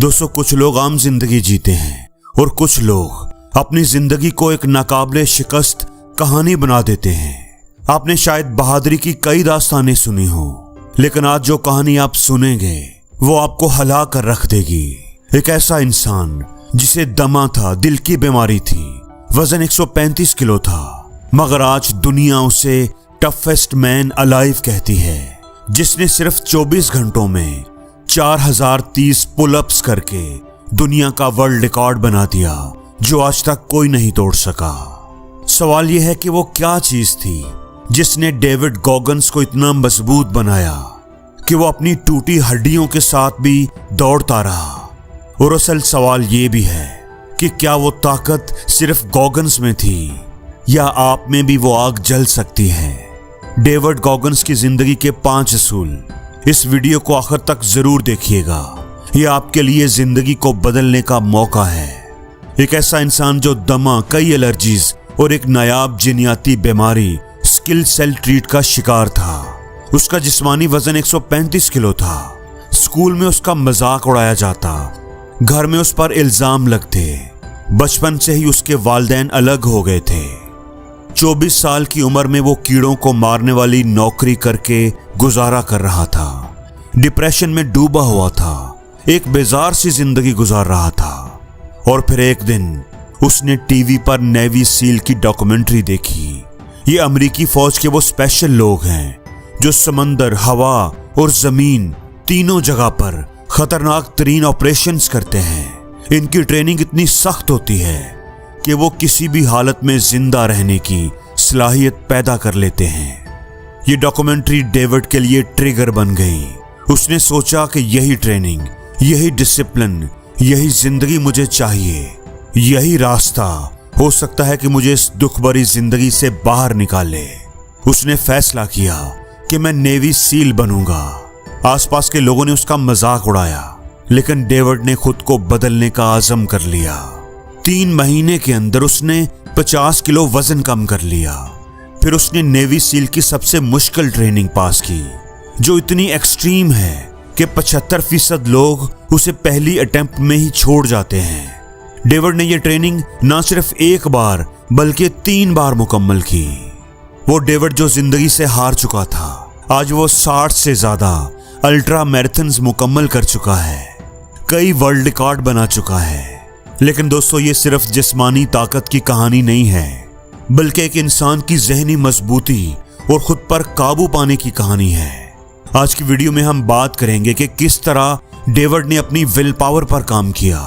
दोस्तों, कुछ लोग आम जिंदगी जीते हैं और कुछ लोग अपनी जिंदगी को एक नाकाबिले शिकस्त कहानी बना देते हैं। आपने शायद बहादुरी की कई दास्तानें सुनी हो, लेकिन आज जो कहानी आप सुनेंगे वो आपको हिला कर रख देगी। एक ऐसा इंसान जिसे दमा था, दिल की बीमारी थी, वजन 135 किलो था, मगर आज दुनिया उसे टफेस्ट मैन अलाइव कहती है, जिसने सिर्फ 24 घंटों में 4030 पुलअप्स करके दुनिया का वर्ल्ड रिकॉर्ड बना दिया, जो आज तक कोई नहीं तोड़ सका। सवाल यह है कि वो क्या चीज थी जिसने डेविड गॉगन्स को इतना मजबूत बनाया कि वो अपनी टूटी हड्डियों के साथ भी दौड़ता रहा। और असल सवाल ये भी है कि क्या वो ताकत सिर्फ गॉगन्स में थी या आप में भी वो आग जल सकती है। डेविड गॉगन्स की जिंदगी के 5 असूल, इस वीडियो को आखिर तक जरूर देखिएगा। यह आपके लिए जिंदगी को बदलने का मौका है। एक ऐसा इंसान जो दमा, कई एलर्जीज और एक नायाब जिनियाती बीमारी स्किल सेल ट्रीट का शिकार था। उसका जिस्मानी वजन 135 किलो था। स्कूल में उसका मजाक उड़ाया जाता, घर में उस पर इल्जाम लगते, बचपन से ही उसके वालिदैन अलग हो गए थे। 24 साल की उम्र में वो कीड़ों को मारने वाली नौकरी करके गुजारा कर रहा था। डिप्रेशन में डूबा हुआ था, एक बेजार सी जिंदगी गुजार रहा था। और फिर एक दिन उसने टीवी पर नेवी सील की डॉक्यूमेंट्री देखी। ये अमेरिकी फौज के वो स्पेशल लोग हैं जो समंदर, हवा और जमीन तीनों जगह पर खतरनाक तरीन ऑपरेशंस करते हैं। इनकी ट्रेनिंग इतनी सख्त होती है कि वो किसी भी हालत में जिंदा रहने की सलाहियत पैदा कर लेते हैं। ये डॉक्यूमेंट्री डेविड के लिए ट्रिगर बन गई। उसने सोचा कि यही ट्रेनिंग, यही डिसिप्लिन, यही जिंदगी मुझे चाहिए। यही रास्ता हो सकता है कि मुझे इस दुख भरी जिंदगी से बाहर निकाले। उसने फैसला किया कि मैं नेवी सील बनूंगा। आसपास के लोगों ने उसका मजाक उड़ाया, लेकिन डेविड ने खुद को बदलने का आज़म कर लिया। 3 महीने के अंदर उसने 50 किलो वजन कम कर लिया। फिर उसने नेवी सील की सबसे मुश्किल ट्रेनिंग पास की, जो इतनी एक्सट्रीम है कि 75% लोग उसे पहली अटेम्प्ट में ही छोड़ जाते हैं। डेविड ने यह ट्रेनिंग ना सिर्फ एक बार बल्कि 3 बार मुकम्मल की। वो डेविड जो जिंदगी से हार चुका था, आज वो 60 से ज्यादा अल्ट्रा मैराथन्स मुकम्मल कर चुका है, कई वर्ल्ड रिकॉर्ड बना चुका है। लेकिन दोस्तों, ये सिर्फ जिस्मानी ताकत की कहानी नहीं है, बल्कि एक इंसान की ज़हनी मजबूती और खुद पर काबू पाने की कहानी है। आज की वीडियो में हम बात करेंगे कि किस तरह डेविड ने अपनी विल पावर पर काम किया,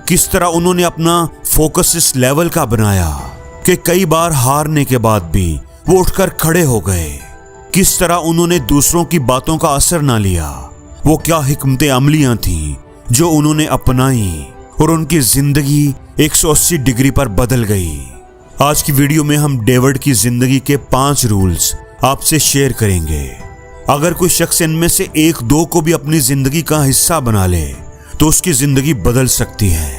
किस तरह उन्होंने अपना फोकस इस लेवल का बनाया कि कई बार हारने के बाद भी वो उठकर खड़े हो गए, किस तरह उन्होंने दूसरों की बातों का असर ना लिया, वो क्या हिकमतें अमलियां थी जो उन्होंने अपनाई और उनकी जिंदगी 180 डिग्री पर बदल गई। आज की वीडियो में हम डेविड की जिंदगी के 5 रूल्स आपसे शेयर करेंगे। अगर कोई शख्स इनमें से 1-2 को भी अपनी जिंदगी का हिस्सा बना ले तो उसकी जिंदगी बदल सकती है।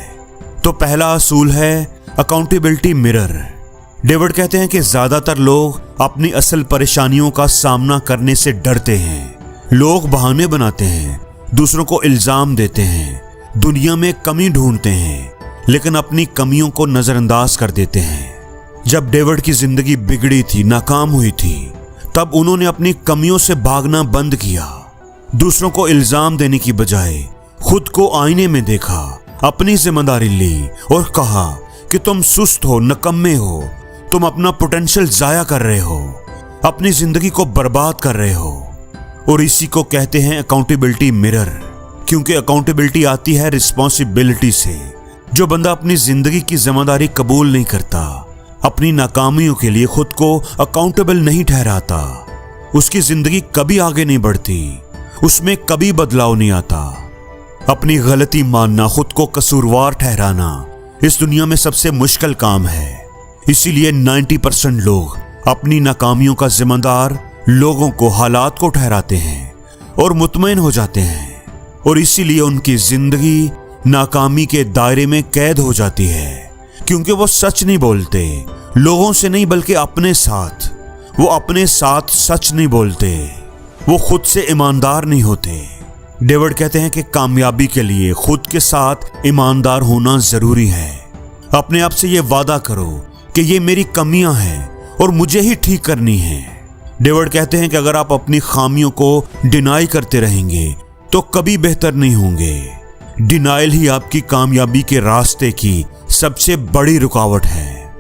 तो पहला असूल है अकाउंटेबिलिटी मिरर। डेविड कहते हैं कि ज्यादातर लोग अपनी असल परेशानियों का सामना करने से डरते हैं। लोग बहाने बनाते हैं, दूसरों को इल्जाम देते हैं, दुनिया में कमी ढूंढते हैं, लेकिन अपनी कमियों को नजरअंदाज कर देते हैं। जब डेविड की जिंदगी बिगड़ी थी, नाकाम हुई थी, तब उन्होंने अपनी कमियों से भागना बंद किया। दूसरों को इल्जाम देने की बजाय खुद को आईने में देखा, अपनी जिम्मेदारी ली और कहा कि तुम सुस्त हो, नकम्मे हो, तुम अपना पोटेंशियल जाया कर रहे हो, अपनी जिंदगी को बर्बाद कर रहे हो। और इसी को कहते हैं अकाउंटेबिलिटी मिरर, क्योंकि अकाउंटेबिलिटी आती है रिस्पॉन्सिबिलिटी से। जो बंदा अपनी जिंदगी की जिम्मेदारी कबूल नहीं करता, अपनी नाकामियों के लिए खुद को अकाउंटेबल नहीं ठहराता, उसकी जिंदगी कभी आगे नहीं बढ़ती, उसमें कभी बदलाव नहीं आता। अपनी गलती मानना, खुद को कसूरवार ठहराना इस दुनिया में सबसे मुश्किल काम है। इसीलिए 90% लोग अपनी नाकामियों का जिम्मेदार लोगों को, हालात को ठहराते हैं और मुतमईन हो जाते हैं। और इसीलिए उनकी जिंदगी नाकामी के दायरे में कैद हो जाती है, क्योंकि वो सच नहीं बोलते, लोगों से नहीं बल्कि अपने साथ। वो अपने साथ सच नहीं बोलते, वो खुद से ईमानदार नहीं होते। डेविड कहते हैं कि कामयाबी के लिए खुद के साथ ईमानदार होना जरूरी है। अपने आप से ये वादा करो कि ये मेरी कमियां हैं और मुझे ही ठीक करनी है। डेविड कहते हैं कि अगर आप अपनी खामियों को डिनाई करते रहेंगे तो कभी बेहतर नहीं होंगे। डिनाइल ही आपकी कामयाबी के रास्ते की सबसे बड़ी रुकावट है।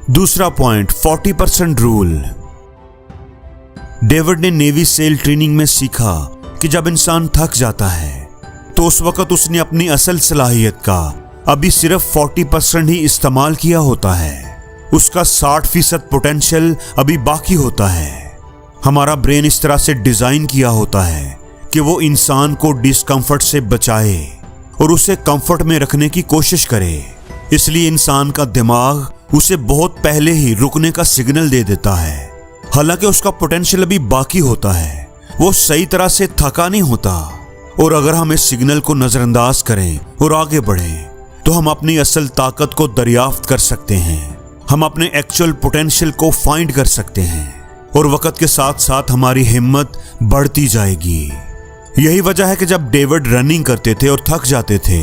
दूसरा पॉइंट, 40% रूल। डेविड ने नेवी सेल ट्रेनिंग में सीखा कि जब इंसान थक जाता है तो उस वक्त उसने अपनी असल सलाहियत का अभी सिर्फ 40% ही इस्तेमाल किया होता है। उसका 60% पोटेंशियल अभी बाकी होता है। हमारा ब्रेन इस तरह से डिजाइन किया होता है कि वो इंसान को डिस्कंफर्ट से बचाए और उसे कंफर्ट में रखने की कोशिश करे। इसलिए इंसान का दिमाग उसे बहुत पहले ही रुकने का सिग्नल दे देता है। हालांकि उसका पोटेंशियल अभी बाकी होता है, वो सही तरह से थका नहीं होता। और अगर हम इस सिग्नल को नजरअंदाज करें और आगे बढ़ें तो हम अपनी असल ताकत को दरियाफ्त कर सकते हैं। हम अपने एक्चुअल पोटेंशियल को फाइंड कर सकते हैं और वक्त के साथ साथ हमारी हिम्मत बढ़ती जाएगी। यही वजह है कि जब डेविड रनिंग करते थे और थक जाते थे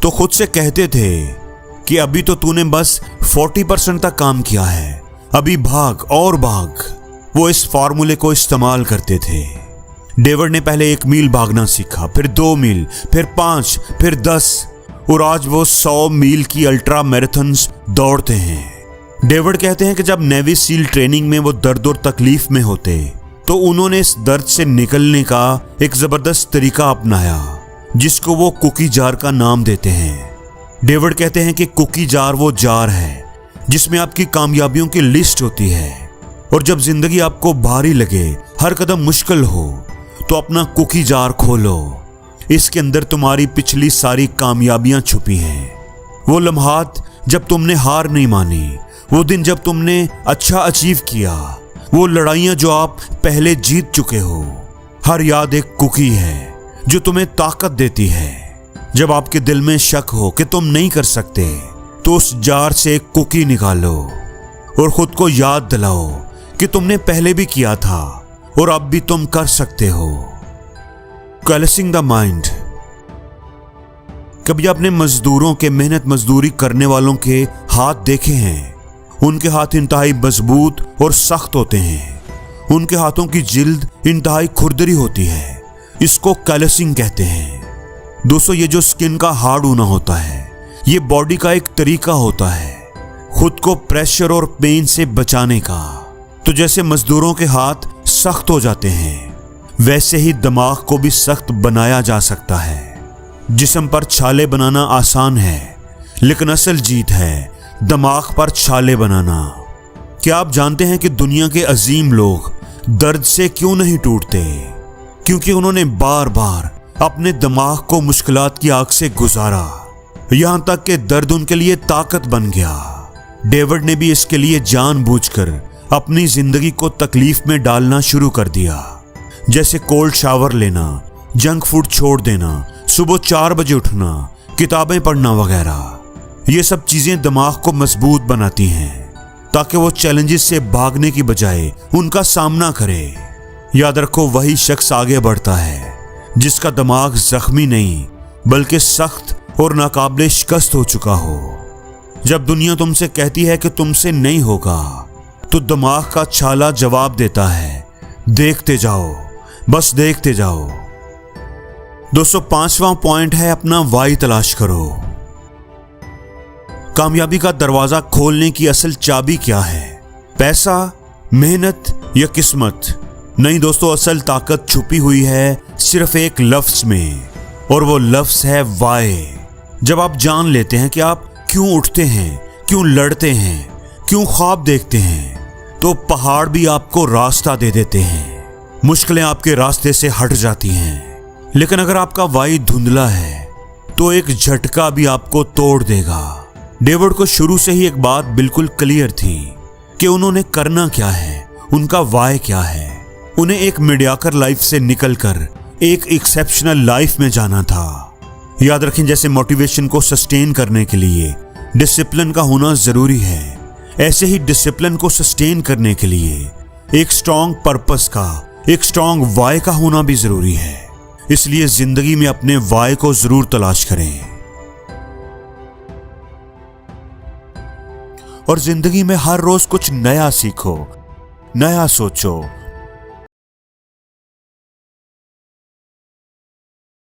तो खुद से कहते थे कि अभी तो तूने बस 40% तक काम किया है, अभी भाग और भाग। वो इस फार्मूले को इस्तेमाल करते थे। डेविड ने पहले 1 मील भागना सीखा, फिर 2 मील, फिर 5, फिर 10 और आज वो 100 मील की अल्ट्रा मैराथन्स दौड़ते हैं। डेविड कहते हैं कि जब नेवी सील ट्रेनिंग में वो दर्द और तकलीफ में होते तो उन्होंने इस दर्द से निकलने का एक जबरदस्त तरीका अपनाया जिसको वो कुकी जार का नाम देते हैं। डेविड कहते हैं कि कुकी जार वो जार है जिसमें आपकी कामयाबियों की लिस्ट होती है और जब जिंदगी आपको भारी लगे, हर कदम मुश्किल हो, तो अपना कुकी जार खोलो। इसके अंदर तुम्हारी पिछली सारी कामयाबियां छुपी हैं। वो लम्हात जब तुमने हार नहीं मानी, वो दिन जब तुमने अच्छा अचीव किया, वो लड़ाइयां जो आप पहले जीत चुके हो। हर याद एक कुकी है जो तुम्हें ताकत देती है। जब आपके दिल में शक हो कि तुम नहीं कर सकते तो उस जार से एक कुकी निकालो और खुद को याद दिलाओ कि तुमने पहले भी किया था और अब भी तुम कर सकते हो। कैलसिंग द माइंड। कभी आपने मजदूरों के, मेहनत मजदूरी करने वालों के हाथ देखे हैं? उनके हाथ इंतहाई मजबूत और सख्त होते हैं। उनके हाथों की जिल्द इंतहाई खुरदरी होती है। इसको कैलसिंग कहते हैं। दोस्तों, ये जो स्किन का हार्ड होना होता है, ये बॉडी का एक तरीका होता है खुद को प्रेशर और पेन से बचाने का। तो जैसे मजदूरों के हाथ सख्त हो जाते हैं, वैसे ही दिमाग को भी सख्त बनाया जा सकता है। जिस्म पर छाले बनाना आसान है, लेकिन असल जीत है दिमाग पर छाले बनाना। क्या आप जानते हैं कि दुनिया के अजीम लोग दर्द से क्यों नहीं टूटते? क्योंकि उन्होंने बार बार अपने दिमाग को मुश्किलात की आग से गुजारा, यहां तक कि दर्द उनके लिए ताकत बन गया। डेविड ने भी इसके लिए जानबूझकर अपनी जिंदगी को तकलीफ में डालना शुरू कर दिया, जैसे कोल्ड शावर लेना, जंक फूड छोड़ देना, सुबह 4 बजे उठना, किताबें पढ़ना वगैरह। ये सब चीजें दिमाग को मजबूत बनाती हैं ताकि वो चैलेंजेस से भागने की बजाय उनका सामना करे। याद रखो, वही शख्स आगे बढ़ता है जिसका दिमाग जख्मी नहीं बल्कि सख्त और नाकाबिले शिकस्त हो चुका हो। जब दुनिया तुमसे कहती है कि तुमसे नहीं होगा तो दिमाग का छाला जवाब देता है, देखते जाओ, बस देखते जाओ। दोस्तों, 5वां पॉइंट है अपना वाई तलाश करो। कामयाबी का दरवाजा खोलने की असल चाबी क्या है? पैसा, मेहनत या किस्मत? नहीं दोस्तों, असल ताकत छुपी हुई है सिर्फ एक लफ्ज में, और वो लफ्ज है वाई। जब आप जान लेते हैं कि आप क्यों उठते हैं, क्यों लड़ते हैं, क्यों ख्वाब देखते हैं, तो पहाड़ भी आपको रास्ता दे देते हैं। मुश्किलें आपके रास्ते से हट जाती हैं। लेकिन अगर आपका वाई धुंधला है तो एक झटका भी आपको तोड़ देगा। डेविड को शुरू से ही एक बात बिल्कुल क्लियर थी कि उन्होंने करना क्या है, उनका वाई क्या है। उन्हें एक मीडियाकर लाइफ से निकलकर एक एक्सेप्शनल लाइफ में जाना था। याद रखें, जैसे मोटिवेशन को सस्टेन करने के लिए डिसिप्लिन का होना जरूरी है, ऐसे ही डिसिप्लिन को सस्टेन करने के लिए एक स्ट्रॉन्ग पर्पस का, एक स्ट्रॉन्ग वाई का होना भी जरूरी है। इसलिए जिंदगी में अपने वाय को जरूर तलाश करें और जिंदगी में हर रोज कुछ नया सीखो, नया सोचो